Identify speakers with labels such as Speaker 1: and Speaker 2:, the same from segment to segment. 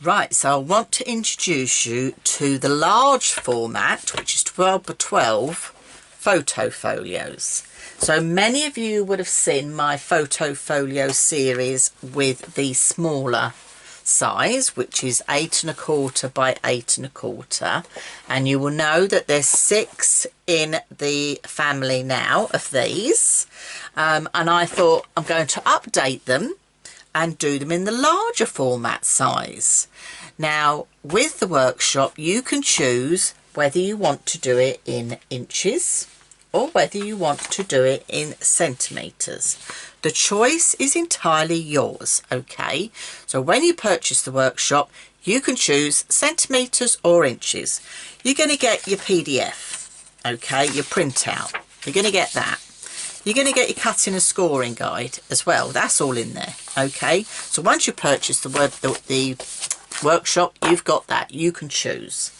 Speaker 1: Right, so I want to introduce you to the large format, which is 12 by 12 photo folios. So many of you would have seen my Foto Folio series with the smaller size, which is 8 1/4 by 8 1/4, and you will know that there's 6 in the family now of these, and I thought I'm going to update them and do them in the larger format size. Now with the workshop you can choose whether you want to do it in inches or whether you want to do it in centimetres. The choice is entirely yours, okay? So when you purchase the workshop you can choose centimetres or inches. You're going to get your PDF, okay, your printout, you're going to get that. You're going to get your cutting and scoring guide as well. That's all in there, okay? So once you purchase the workshop, you've got that. You can choose.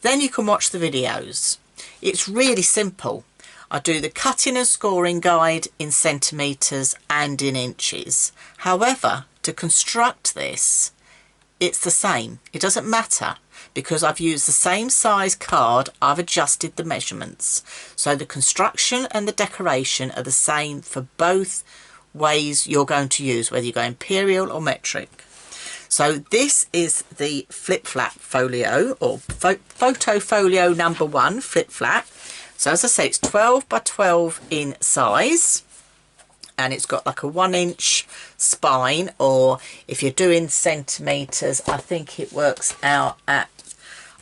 Speaker 1: Then you can watch the videos. It's really simple. I do the cutting and scoring guide in centimetres and in inches. However, to construct this, it's the same. It doesn't matter, because I've used the same size card. I've adjusted the measurements, so the construction and the decoration are the same for both ways you're going to use, whether you go imperial or metric. So this is the flip flap folio, or Foto Folio number 1 flip flap. So as I say, it's 12 by 12 in size, and it's got like a 1-inch spine, or if you're doing centimetres, I think it works out at,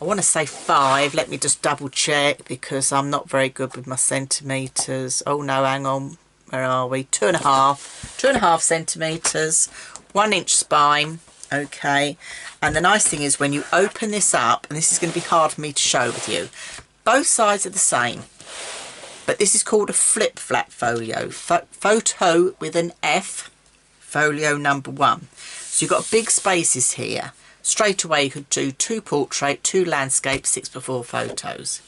Speaker 1: I want to say 5. Let me just double check, because I'm not very good with my centimetres. Oh no, hang on, where are we? 2.5 centimetres, 1-inch spine, okay. And the nice thing is when you open this up, and this is going to be hard for me to show with you, both sides are the same, but this is called a flip flap folio. Photo with an F, folio number 1. So you've got big spaces here. Straight away you could do 2 portrait, 2 landscape, 6 by 4 photos.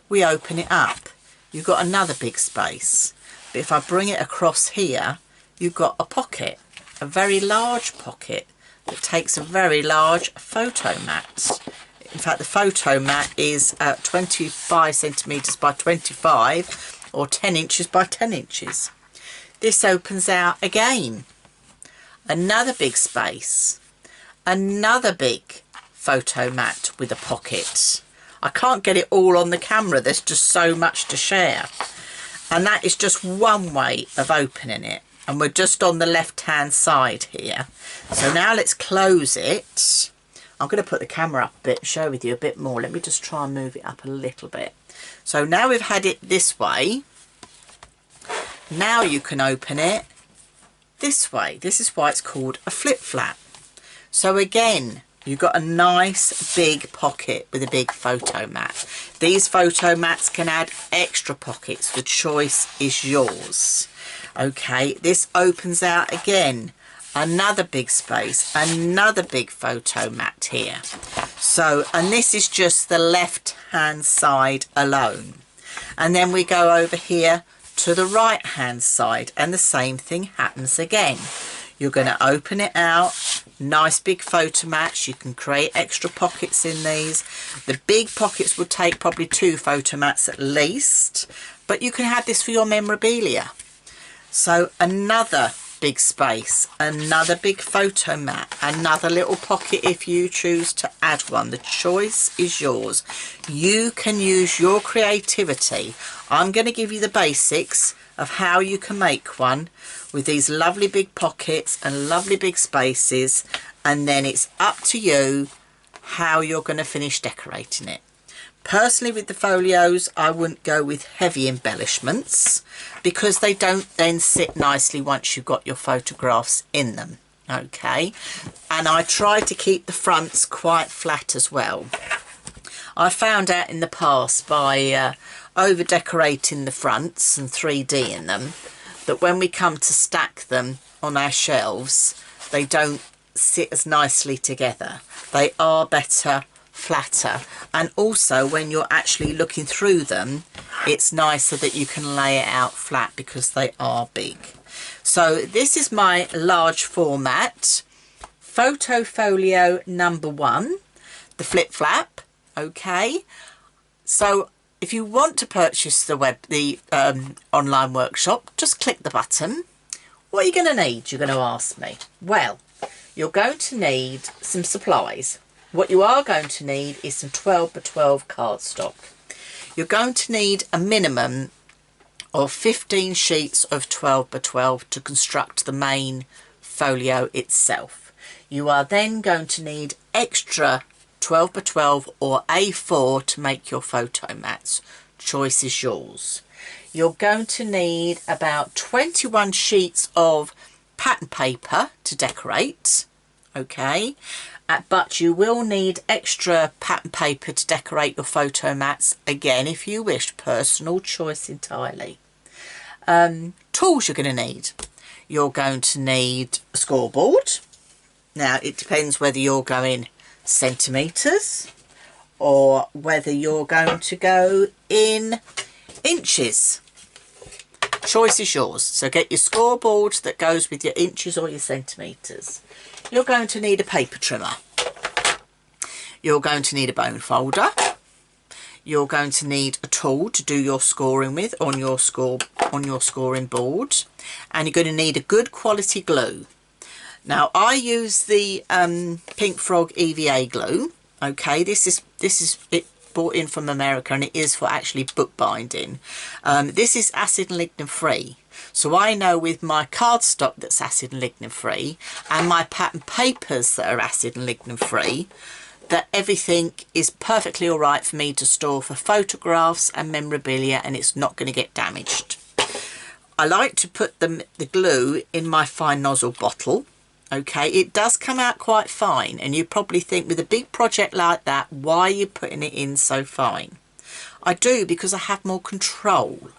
Speaker 1: We open it up, you've got another big space, but if I bring it across here, you've got a pocket, a very large pocket that takes a very large photo mat. In fact, the photo mat is 25 centimetres by 25, or 10 inches by 10 inches. This opens out again, another big space, another big photo mat with a pocket. I can't get it all on the camera, there's just so much to share. And that is just one way of opening it, and we're just on the left hand side here. So now let's close it. I'm going to put the camera up a bit, show with you a bit more. Let me just try and move it up a little bit. So now we've had it this way, now you can open it this way. This is why it's called a flip flap. So again, you've got a nice big pocket with a big photo mat. These photo mats can add extra pockets. The choice is yours. Okay, this opens out again, another big space, another big photo mat here. So, and this is just the left hand side alone. And then we go over here to the right hand side, and the same thing happens again. You're going to open it out, nice big photo mats. You can create extra pockets in these. The big pockets would take probably 2 photo mats at least, but you can have this for your memorabilia. So another big space, another big photo mat, another little pocket if you choose to add one. The choice is yours. You can use your creativity. I'm going to give you the basics of how you can make one with these lovely big pockets and lovely big spaces, and then it's up to you how you're going to finish decorating it. Personally, with the folios, I wouldn't go with heavy embellishments, because they don't then sit nicely once you've got your photographs in them, okay. And I try to keep the fronts quite flat as well. I found out in the past by over decorating the fronts and 3D in them, that when we come to stack them on our shelves, they don't sit as nicely together. They are better flatter, and also when you're actually looking through them, it's nicer that you can lay it out flat because they are big. So this is my large format Foto Folio number 1, the flip flap. Okay, so if you want to purchase the online workshop, just click the button. What are you going to need, you're going to ask me? Well, you're going to need some supplies. What you are going to need is some 12 by 12 cardstock. You're going to need a minimum of 15 sheets of 12 by 12 to construct the main folio itself. You are then going to need extra 12 by 12 or A4 to make your photo mats. Choice is yours. You're going to need about 21 sheets of pattern paper to decorate. Okay, but you will need extra pattern paper to decorate your photo mats, again if you wish, personal choice entirely. Tools you're going to need. You're going to need a scoreboard. Now it depends whether you're going centimetres or whether you're going to go in inches. Choice is yours. So get your scoreboard that goes with your inches or your centimetres. You're going to need a paper trimmer. You're going to need a bone folder. You're going to need a tool to do your scoring with on your scoring board, and you're going to need a good quality glue. Now I use the Pink Frog EVA glue. Okay, this is it, bought in from America, and it is for actually bookbinding. This is acid and lignin free. So I know with my cardstock that's acid and lignin free and my pattern papers that are acid and lignin free, that everything is perfectly all right for me to store for photographs and memorabilia, and it's not going to get damaged. I like to put the glue in my fine nozzle bottle. Okay, it does come out quite fine, and you probably think with a big project like that, why are you putting it in so fine? I do because I have more control.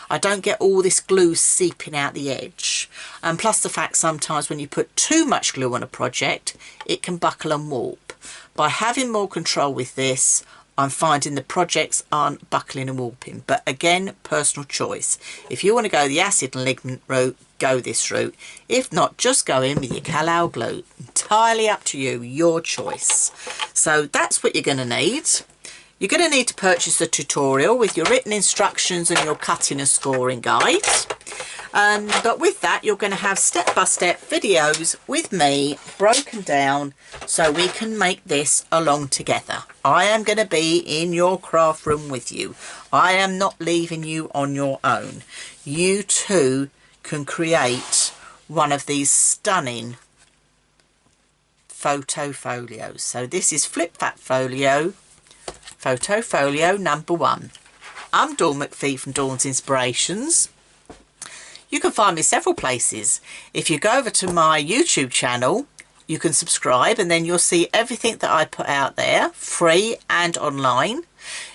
Speaker 1: I don't get all this glue seeping out the edge. And plus the fact sometimes when you put too much glue on a project, it can buckle and warp. By having more control with this, I'm finding the projects aren't buckling and warping. But again, personal choice. If you want to go the acid and lignin route, go this route. If not, just go in with your Cal-Al glue. Entirely up to you, your choice. So that's what you're going to need. You're going to need to purchase a tutorial with your written instructions and your cutting and scoring guide. But with that, you're going to have step-by-step videos with me broken down so we can make this along together. I am going to be in your craft room with you. I am not leaving you on your own. You too can create one of these stunning photo folios. So this is Flip Fat Folio, Foto Folio number 1. I'm Dawn McPhee from Dawn's Inspirations. You can find me several places. If you go over to my YouTube channel, you can subscribe, and then you'll see everything that I put out there, free and online.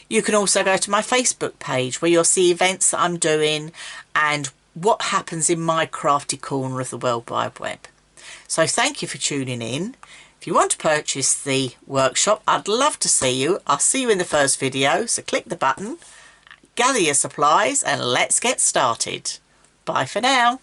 Speaker 1: You can also go to my Facebook page where you'll see events that I'm doing and what happens in my crafty corner of the World Wide Web. So thank you for tuning in. If you want to purchase the workshop, I'd love to see you. I'll see you in the first video, so click the button, gather your supplies, and let's get started. Bye for now.